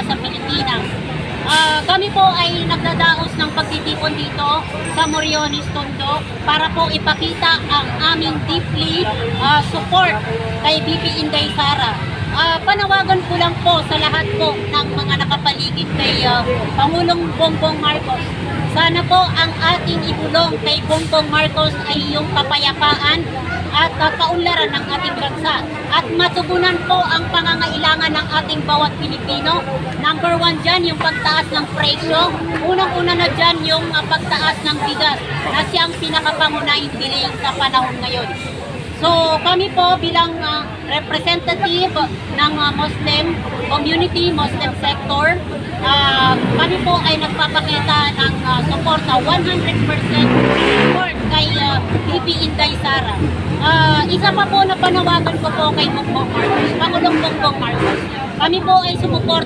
mula sa Pilipinas. Kami po ay nagdadaos ng pagtitipon dito sa Moriones, Tondo para po ipakita ang aming deeply support kay BP Inday Sara. Panawagan ko lang po sa lahat po ng mga nakapaligid kay Pangulong Bongbong Marcos. Sana po ang ating ibulong kay Bongbong Marcos ay yung kapayapaan at kaunlaran ng ating bansa at matugunan po ang pangangailangan ng ating bawat Pilipino. Number 1 dyan yung pagtaas ng presyo. Unang-una na dyan yung pagtaas ng bigas na siyang pinakapangunahing bilhin sa panahon ngayon. So kami po bilang representative ng Muslim community, Muslim sector, kami po ay nagpapakita ng suporta, 100% support kay BP Inday Sara. Isa pa po na panawagan ko po kay Bongbong Marcos, Pangulong Bongbong Marcos. Kami po ay sumuport